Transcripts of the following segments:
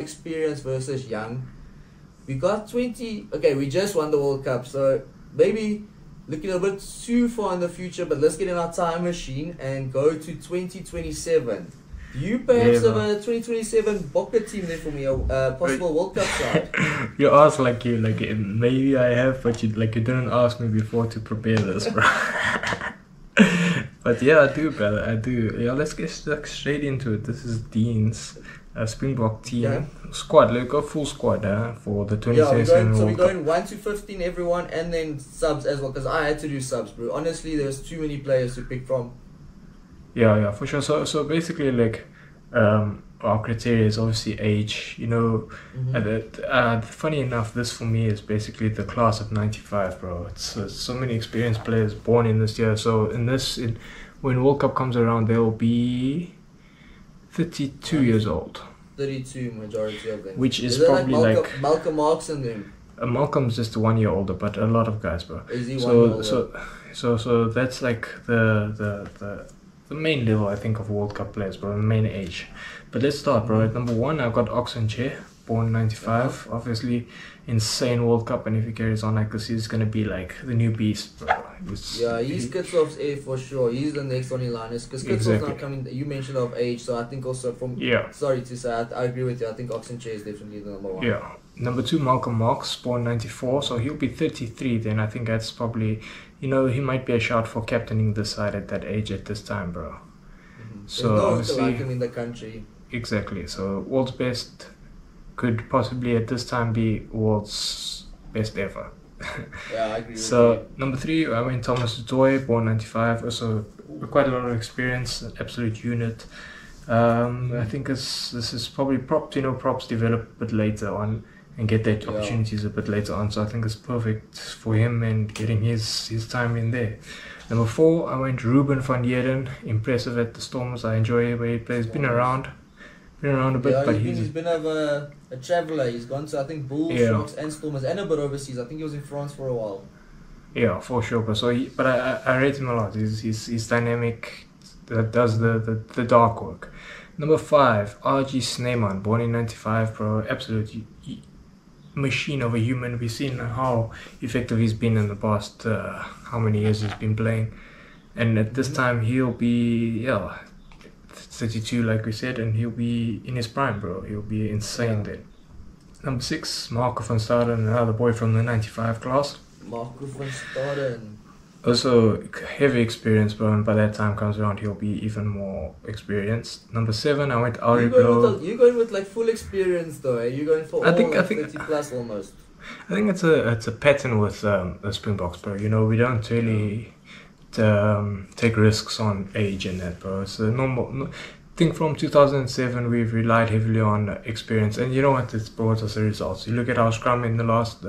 experienced versus young. We got 20. Okay, we just won the World Cup, so maybe looking a bit too far in the future. But let's get in our time machine and go to 2027. Do you perhaps have a 2027 Bokke team there for me, a possible World Cup side? You asked maybe I have, but you didn't ask me before to prepare this, bro. But yeah, I do, brother. I do. Yeah, let's get straight into it. This is Dean's Springbok team squad. Let's go full squad for the 2027 so World we're going 1 to 15, everyone, and then subs as well. Because I had to do subs, bro. Honestly, there's too many players to pick from. Yeah, for sure. So basically, our criteria is obviously age. You know, funny enough, this for me is basically the class of '95, bro. It's so many experienced players born in this year. So when World Cup comes around, they'll be 32 years old. 32, majority of them. Which is probably Malcolm Marks and them. Malcolm's just 1 year older, but a lot of guys, bro. Is he 1 year older? So that's like the main level, I think, of World Cup players, bro, the main age. But let's start, bro. At number 1, I've got Oxenchair, born 95. Obviously, insane World Cup, and if he carries on like this, he's going to be like the new beast, bro. He's Kitsov's air for sure. He's the next on in line. Because Kitsov's not coming, you mentioned of age, so I think also sorry to say, I agree with you. I think Oxenchair is definitely the number 1. Yeah. Number 2, Malcolm Marks, born 94, so he'll be 33 then. I think that's probably, he might be a shout for captaining the side at that age at this time, bro. So obviously, like him in the country. Exactly. So world's best could possibly at this time be world's best ever. Yeah, I agree. So number 3, I went Thomas du Toit, born 95. Also quite a lot of experience, an absolute unit. I think this is probably props develop a bit later on and get that opportunities a bit later on. So I think it's perfect for him and getting his time in there. Number 4, I went Ruben van Heerden. Impressive at the Stormers. I enjoy where he plays. Been around a bit, but he's been a traveller. He's gone to, I think, Bulls, Sharks and Stormers and a bit overseas. I think he was in France for a while. Yeah, for sure. But I rate him a lot. He's dynamic. That does the dark work. Number 5, RG Sneeman, born in 95, bro. Absolute machine of a human. We've seen how effective he's been in the past, how many years he's been playing. And at this time, he'll be, 32, like we said, and he'll be in his prime, bro. He'll be insane then. Number 6, Marco van Staden, another boy from the 95 class. Marco van Staden. Also, heavy experience, bro, and by that time comes around, he'll be even more experienced. Number 7, I went Ari Blow. You're going with like full experience, though. You're going for I think 30 plus almost. I think it's a pattern with the Springboks, bro. We don't really take risks on age and that, bro. It's a normal. I think from 2007 we've relied heavily on experience, and you know what? It's brought us the results. You look at our scrum in the last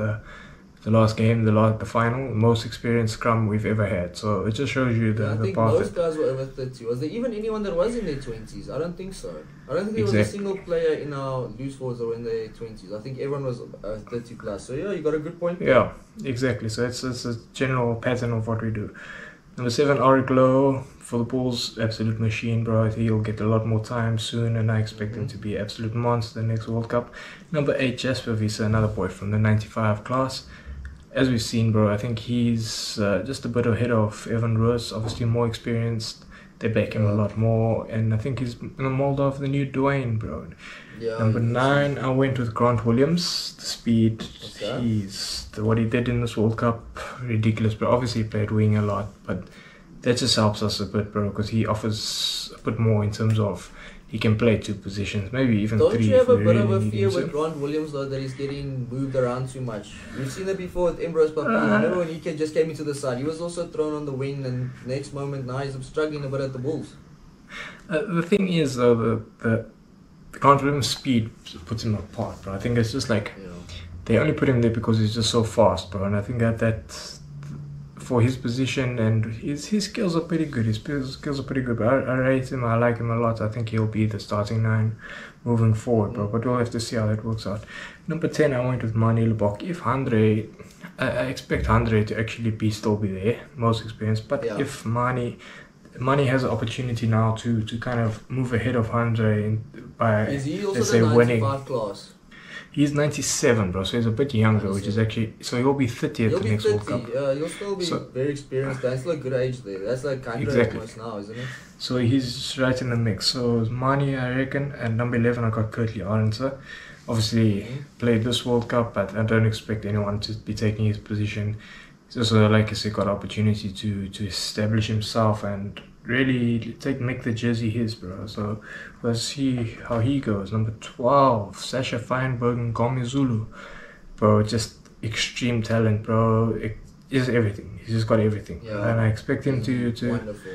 game, the final, most experienced scrum we've ever had. So it just shows you the I think path. Most guys were over 30. Was there even anyone that was in their 20s? I don't think so. I don't think there was a single player in our loose forwards that were in their 20s. I think everyone was 30 plus. So yeah, you got a good point there. Yeah, exactly. So it's a general pattern of what we do. Number 7, Auric Lowe for the Bulls, absolute machine, bro. I think he'll get a lot more time soon, and I expect him to be absolute monster next World Cup. Number 8, Jasper Wiese, another boy from the 95 class. As we've seen, bro, I think he's just a bit ahead of Evan Roos, obviously more experienced. They back him a lot more, and I think he's in the mold of the new Dwayne, bro. Yeah, Number 9, I went with Grant Williams. The speed, what he did in this World Cup, ridiculous, bro. Obviously, he played wing a lot, but that just helps us a bit, bro, because he offers a bit more in terms of he can play 2 positions, maybe even 3. Don't you have a bit of a fear with Grant Williams, though, that he's getting moved around too much? We've seen it before with Ambrose Papi. Remember when he just came into the side? He was also thrown on the wing, and next moment now he's struggling a bit at the Bulls. The thing is, though, the Grant Williams' speed puts him apart, bro. I think it's just like they only put him there because he's just so fast, bro. And I think that for his position and his skills are pretty good. His skills are pretty good, but I rate him. I like him a lot. I think he'll be the starting 9 moving forward, bro. But we'll have to see how that works out. Number 10, I went with Manie Lebok. If Andre, I expect Andre to actually still be there, most experienced. But if Manie, Money has an opportunity now to kind of move ahead of Andre by, Is he also let's the say, 95 winning. class? He's 97, bro, so he's a bit younger, which is actually, so he'll be 30 at He'll the be next 30. World Cup. He'll still be So- very experienced. That's still a good age there. That's like Andre Exactly. almost now, isn't it? So he's right in the mix. So Mani, I reckon, and number 11, I got Kurtley Arendse. Obviously, played this World Cup, but I don't expect anyone to be taking his position. He's also, like I said, got opportunity to establish himself and really make the jersey his, bro. So let's see how he goes. Number 12, Sasha Feinberg and Gomi Zulu. Bro, just extreme talent, bro. It is everything. He's just got everything. Yeah. And I expect him to Wonderful.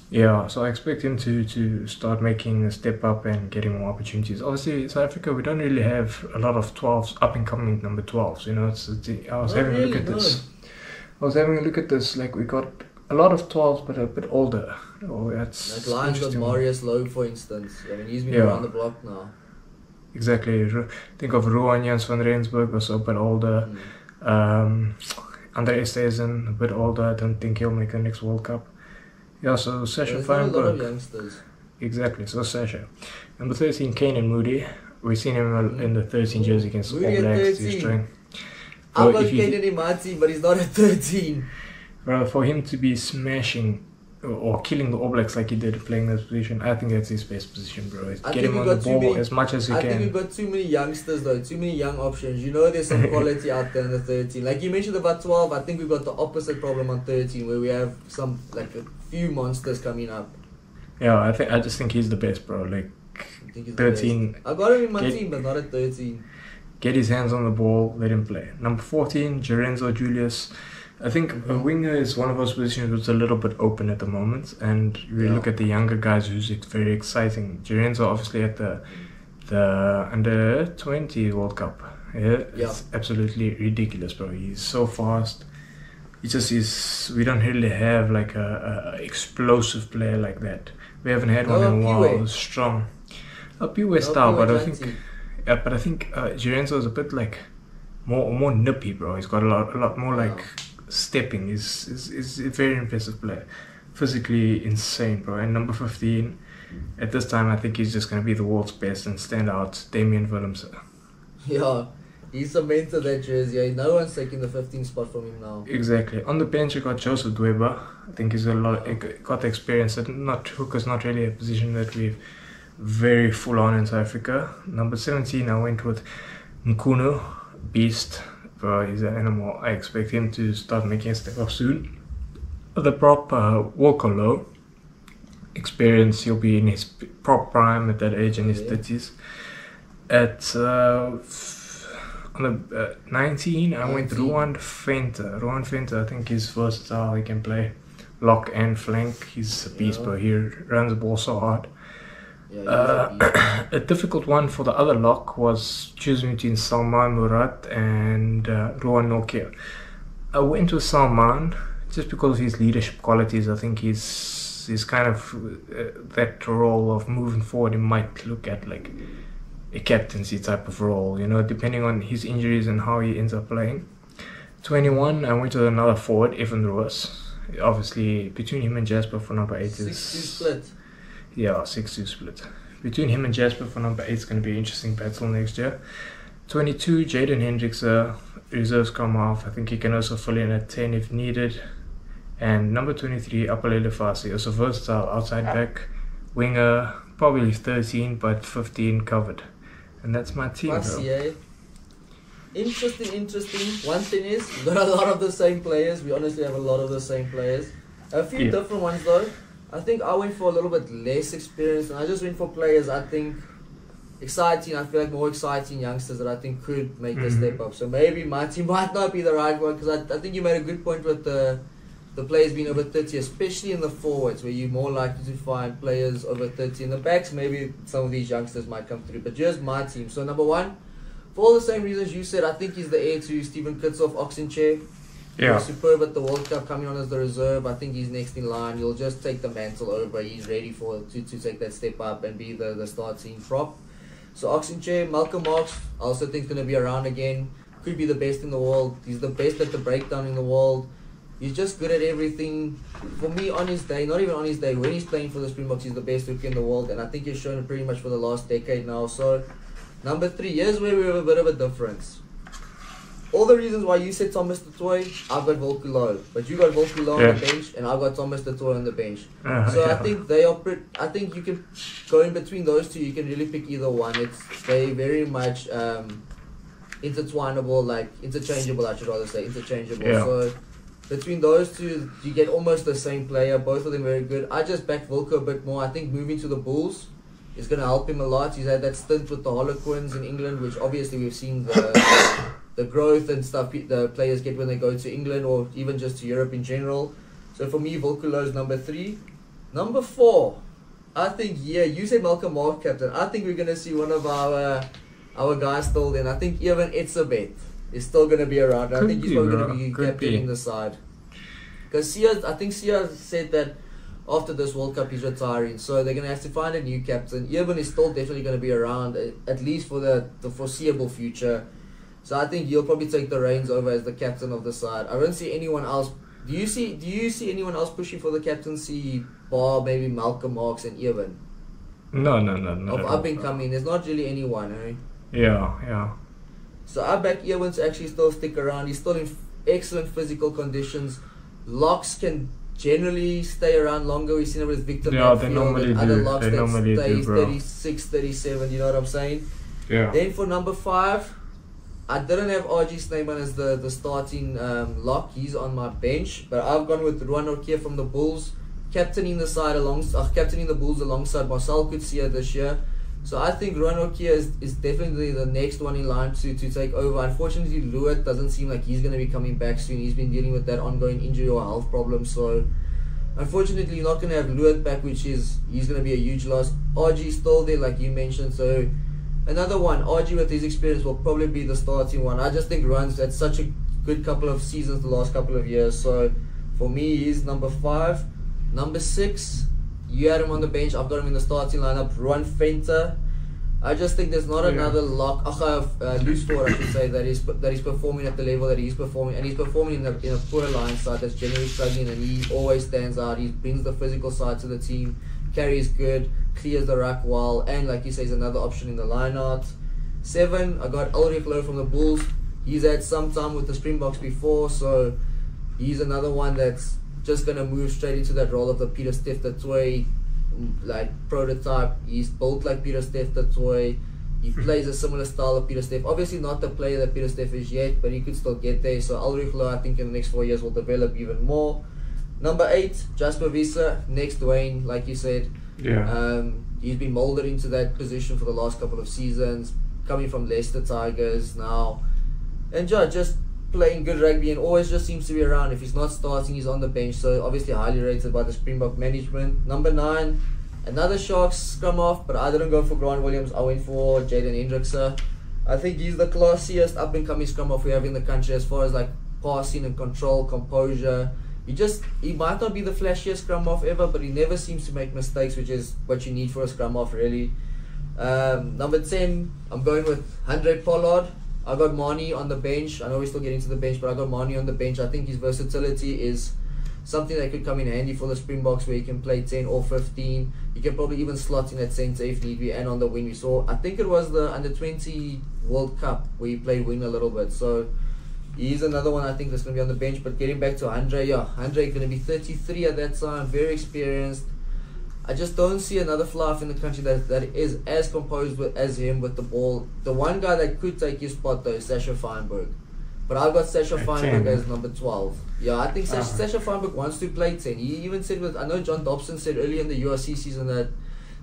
yeah, so I expect him to start making a step up and getting more opportunities. Obviously, South Africa, we don't really have a lot of 12s, up and coming number 12s. You know, I was having a look at this. I was having a look at this. Like, we got a lot of 12s, but a bit older. Oh, that's Like Lions got interesting. Marius Lowe, for instance. I mean, he's been Yeah. around the block now. Exactly. Think of Rowan Jans van Rensburg, also a bit older. Andre Estesen, a bit older. I don't think he'll make the next World Cup. Yeah, so Sasha There's not a lot of Feinberg. youngsters. Exactly, so Sasha. Number 13, Kanan Moody. We've seen him in the 13 jersey against All Moody at Blacks. 13. He's trying. I've Bro, got if you- Kaden in my team, but he's not at 13. Bro, for him to be smashing or killing the All Blacks like he did playing this position, I think that's his best position, bro. I Get think him we on the got too ball many- as much as you I think can. we've got too many youngsters though, too many young options. You know there's some quality out there in the 13. Like you mentioned about 12, I think we've got the opposite problem on 13 where we have some, like a few monsters coming up. Yeah, I just think he's the best, bro. Like, I think he's the 13. best. I got him in my Get- team, but not at 13. get his hands on the ball, let him play. Number 14, Jerenzo Julius. I think a winger is one of those positions that's a little bit open at the moment, and you Yeah. look at the younger guys who's very exciting. Jerenzo obviously at the under 20 World Cup. Yeah, it's absolutely ridiculous, bro. He's so fast. He just is. We don't really have like a explosive player like that. We haven't had one in a while. Piwe. Who's strong. A Piwe style, but I think. Janti. Yeah, but I think Jerenzo is a bit like more nippy, bro. He's got a lot more like stepping. He's a very impressive player, physically insane, bro. And number 15, at this time, I think he's just gonna be the world's best and stand out. Damian Willemse. Yeah, he cemented that jersey. Yeah, no one's taking the 15th spot from him now. Exactly. On the bench, you got Joseph Dweber. I think he's got the experience. That hooker's not really a position that we've very full on in South Africa. Number 17, I went with Nkunu, beast. Bro, he's an animal. I expect him to start making a step up soon. The prop, Walker Low. Experience, he'll be in his prop prime at that age in his 30s. At on the 19, I went 19. Ruan Venter. Ruan Venter, I think he's versatile. He can play lock and flank. He's a beast, bro. He runs the ball so hard. Yeah, A difficult one for the other lock was choosing between Salman Murat and Ruan Nokia. I went with Salman just because of his leadership qualities. I think he's kind of that role of moving forward. He might look at like a captaincy type of role, you know, depending on his injuries and how he ends up playing. 21, I went with another forward, Evan Roos. Obviously, between him and Jasper for number 8 is... 6-2 split. Yeah, 6-2 split. Between him and Jasper for number 8 is going to be an interesting battle next year. 22, Jaden Hendricks, reserves come off. I think he can also fill in at 10 if needed. And number 23, Apalele Fasi, also versatile outside back, winger, probably 13, but 15 covered. And that's my team, Fasi, bro. eh? Interesting. One thing is, we've got a lot of the same players. We honestly have a lot of the same players. A few different ones though. I think I went for a little bit less experience, and I just went for players I think exciting. I feel like more exciting youngsters that I think could make the step up. So maybe my team might not be the right one, because I think you made a good point with the players being over 30, especially in the forwards, where you're more likely to find players over 30. In the backs, maybe some of these youngsters might come through. But just my team. So number 1, for all the same reasons you said, I think he's the heir to Stephen Kitsoff, Oxenchair. He was superb at the World Cup, coming on as the reserve. I think he's next in line. He'll just take the mantle over. He's ready to take that step up and be the starting prop. So Oxenchair, Malcolm Marx, I also think is going to be around again. Could be the best in the world. He's the best at the breakdown in the world. He's just good at everything. For me, on his day, not even on his day, when he's playing for the Springboks, he's the best hooker in the world, and I think he's shown it pretty much for the last decade now. So, number 3, here's where we have a bit of a difference. All the reasons why you said Thomas du Toit, I've got Volkulo. But you got Volkulo on the bench, and I've got Thomas du Toit on the bench. So I think they are. I think you can go in between those two. You can really pick either one. They very much intertwinable, like interchangeable. I should rather say interchangeable. Yeah. So between those two, you get almost the same player. Both of them very good. I just backed Volko a bit more. I think moving to the Bulls is going to help him a lot. He's had that stint with the Harlequins in England, which obviously we've seen the growth and stuff the players get when they go to England or even just to Europe in general. So for me, Volkulo is number 3. Number 4, I think, you said Malcolm Mark captain. I think we're going to see one of our guys still then. I think even Etzebeth is still going to be around. I think he's probably going to be captaining the side. Because I think Sia said that after this World Cup he's retiring. So they're going to have to find a new captain. Irvin is still definitely going to be around, at least for the foreseeable future. So I think he'll probably take the reins over as the captain of the side. I don't see anyone else. Do you see anyone else pushing for the captaincy bar maybe Malcolm Marks and Ewan? No. Of up and coming, there's not really anyone, eh? Yeah. So I back Ewan to actually still stick around. He's still in excellent physical conditions. Locks can generally stay around longer. We've seen it with Victor Matfield and other locks that stay 36, 37, you know what I'm saying? Yeah. Then for number 5, I didn't have RG Snyman as the starting lock. He's on my bench, but I've gone with Ruan Orkia from the Bulls, captaining the Bulls alongside Marcel Coetzee this year. So I think Ruan Orkia is definitely the next one in line to take over. Unfortunately, Lewitt doesn't seem like he's going to be coming back soon. He's been dealing with that ongoing injury or health problem. So unfortunately, you're not going to have Lewitt back, he's going to be a huge loss. RG still there, like you mentioned. So another one, RG with his experience will probably be the starting one. I just think Ruan's had such a good couple of seasons the last couple of years. So for me, he's number 5. Number 6, you had him on the bench. I've got him in the starting lineup. Ruan Venter. I just think there's not another lock. Loose forward, I should say, that is performing at the level that he's performing, and he's performing in a poor line side that's generally struggling, and he always stands out. He brings the physical side to the team, carries good, clears the ruck well, and like you say, he's another option in the line out. 7, I got Ulrich Loh from the Bulls. He's had some time with the Springboks before, so he's another one that's just going to move straight into that role of the Peter Steph du Toit like prototype. He's built like Peter Steph du Toit. He plays a similar style of Peter Steph. Obviously not the player that Peter Steph is yet, but he could still get there. So Ulrich Loh, I think in the next 4 years will develop even more. Number 8, Jasper Wiese, next Dwayne, like you said. Yeah. He's been molded into that position for the last couple of seasons, coming from Leicester Tigers now. And just playing good rugby and always just seems to be around. If he's not starting, he's on the bench. So obviously highly rated by the Springbok management. Number 9, another Sharks scrum off, but I didn't go for Grant Williams. I went for Jaden Hendrickse. I think he's the classiest up and coming scrum off we have in the country as far as like passing and control, composure. He might not be the flashiest scrum off ever, but he never seems to make mistakes, which is what you need for a scrum off really. Number 10, I'm going with Andre Pollard. I got Mani on the bench. I know we're still getting to the bench, but I got Mani on the bench. I think his versatility is something that could come in handy for the Springboks, where he can play 10 or 15. He can probably even slot in at centre if need be, and on the wing. We saw, I think it was the Under-20 World Cup where he played wing a little bit. So he's another one I think that's going to be on the bench. But getting back to Andre, Andre going to be 33 at that time, very experienced. I just don't see another fly off in the country that is as composed as him with the ball. The one guy that could take his spot though is Sasha Feinberg. But I've got Sasha Feinberg as number 12. Yeah, I think Sasha Feinberg wants to play 10. He even said I know John Dobson said earlier in the URC season that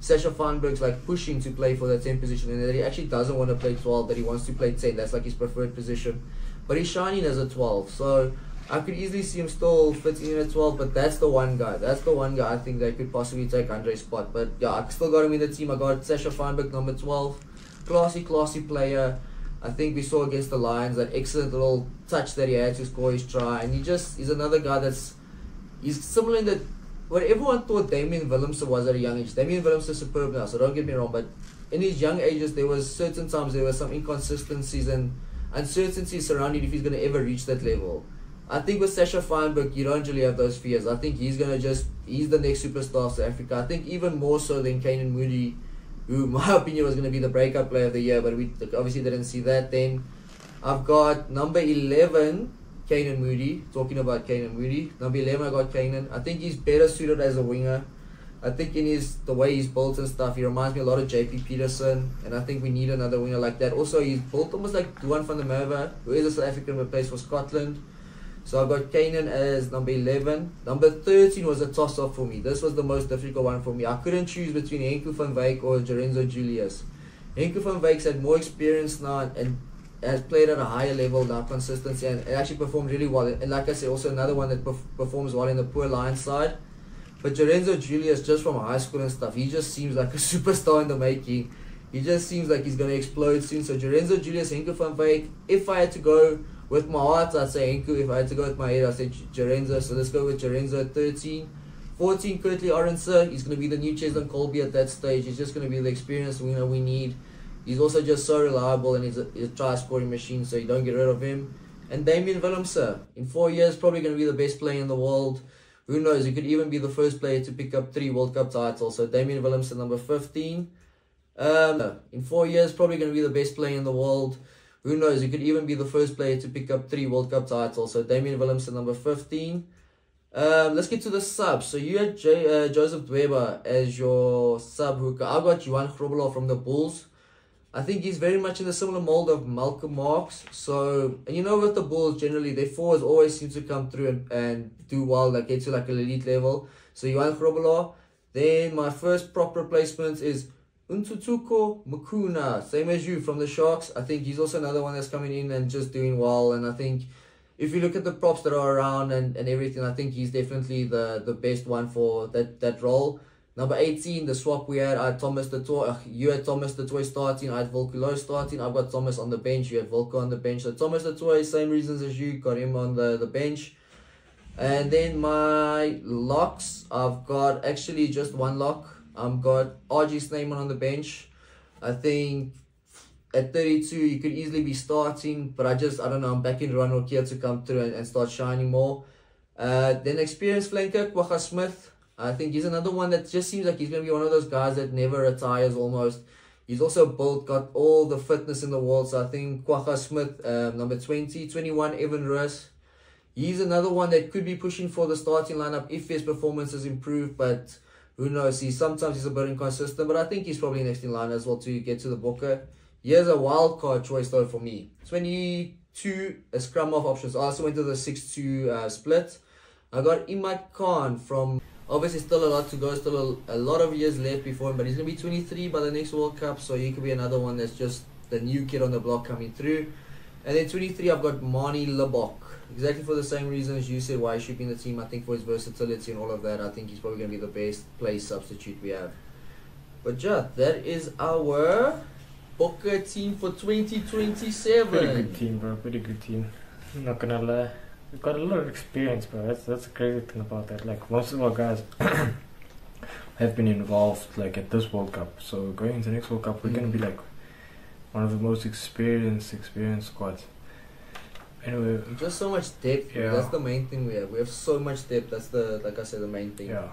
Sasha Feinberg's like pushing to play for that 10 position, and that he actually doesn't want to play 12, that he wants to play 10. That's like his preferred position. But he's shining as a 12. So I could easily see him still fitting in at 12, but that's the one guy. That's the one guy I think that could possibly take Andre's spot. But yeah, I still got him in the team. I got Sasha Feinberg, number 12. Classy player. I think we saw against the Lions that excellent little touch that he had to score his try. And he's another guy he's similar in that what everyone thought Damien Willemse was at a young age. Damien Willemse is superb now, so don't get me wrong. But in his young ages, there were certain times there were some inconsistencies and uncertainty surrounding if he's going to ever reach that level. I think with Sasha Feinberg, you don't really have those fears. I think he's the next superstar of South Africa. I think even more so than Kanan Moody, who in my opinion was going to be the breakout player of the year, but we obviously didn't see that. Then I've got number 11, Kanan Moody. Talking about Kanan Moody, number 11 I got Kanan. I think he's better suited as a winger. I think in the way he's built and stuff, he reminds me a lot of JP Peterson, and I think we need another winger like that. Also, he's built almost like Duan van der Merwe, who is a South African but plays for Scotland. So I've got Kanan as number 11. Number 13 was a toss-off for me. This was the most difficult one for me. I couldn't choose between Henku van Wyk or Lorenzo Julius. Henku van Wyk's had more experience now and has played at a higher level now, consistency, and actually performed really well. And like I said, also another one that performs well in the poor line side. But Lorenzo Julius, just from high school and stuff, he just seems like a superstar in the making. He just seems like he's going to explode soon. So Lorenzo Julius, Henku van Wyk. If I had to go with my heart, I'd say Henku. If I had to go with my head, I'd say Lorenzo. So let's go with Lorenzo at 13. 14, Kurtley Arendse. He's going to be the new Cheslin Colby at that stage. He's just going to be the experienced winger we need. He's also just so reliable, and he's a try-scoring machine, so you don't get rid of him. And Damian Willemse, in 4 years, probably going to be the best player in the world. Who knows, he could even be the first player to pick up 3 World Cup titles. So Damian Willemse, number 15. In 4 years, probably going to be the best player in the world. Who knows, he could even be the first player to pick up 3 World Cup titles. So Damian Willemse, number 15. Let's get to the subs. So you had Joseph Dweba as your sub hooker. I got Johan Grobbelaar from the Bulls. I think he's very much in the similar mold of Malcolm Marx. So, and you know, with the Bulls, generally, their forwards always seem to come through and do well, like get to like an elite level. So, Johan Grobbelaar. Then my first prop replacement is Untutuko Mukuna, same as you from the Sharks. I think he's also another one that's coming in and just doing well. And I think if you look at the props that are around and everything, I think he's definitely the best one for that role. Number 18, the swap we had, I had Thomas du Toit. You had Thomas du Toit starting, I had Volker Loh starting. I've got Thomas on the bench, you had Volker on the bench. So Thomas du Toit, same reasons as you, got him on the bench. And then my locks, I've got actually just one lock. I've got RG Snyman on the bench. I think at 32, you could easily be starting, but I don't know, I'm backing Ronald Keir to come through and start shining more. Then experienced flanker, Kwagga Smith. I think he's another one that just seems like he's going to be one of those guys that never retires almost. He's also built, got all the fitness in the world. So I think Kwagga Smith, number 20. 21, Evan Roos. He's another one that could be pushing for the starting lineup if his performance has improved. But who knows? Sometimes he's a bit inconsistent. But I think he's probably next in line as well to get to the Booker. Here's a wild card choice though for me. 22, a scrum off options. I also went to the 6-2 split. I got Imad Khan from... Obviously, still a lot to go, still a lot of years left before him, but he's going to be 23 by the next World Cup, so he could be another one that's just the new kid on the block coming through. And then 23, I've got Manie Libbok, exactly for the same reasons you said why he should be in the team. I think for his versatility and all of that, I think he's probably going to be the best play substitute we have. But yeah, that is our Booker team for 2027. Pretty good team, bro, pretty good team. I'm not going to lie. We've got a lot of experience, bro. That's the crazy thing about that. Like, most of our guys have been involved, like, at this World Cup. So going into the next World Cup, we're going to be, like, one of the most experienced squads. Anyway. Just so much depth. Yeah. That's the main thing we have. We have so much depth. That's like I said, the main thing. Yeah.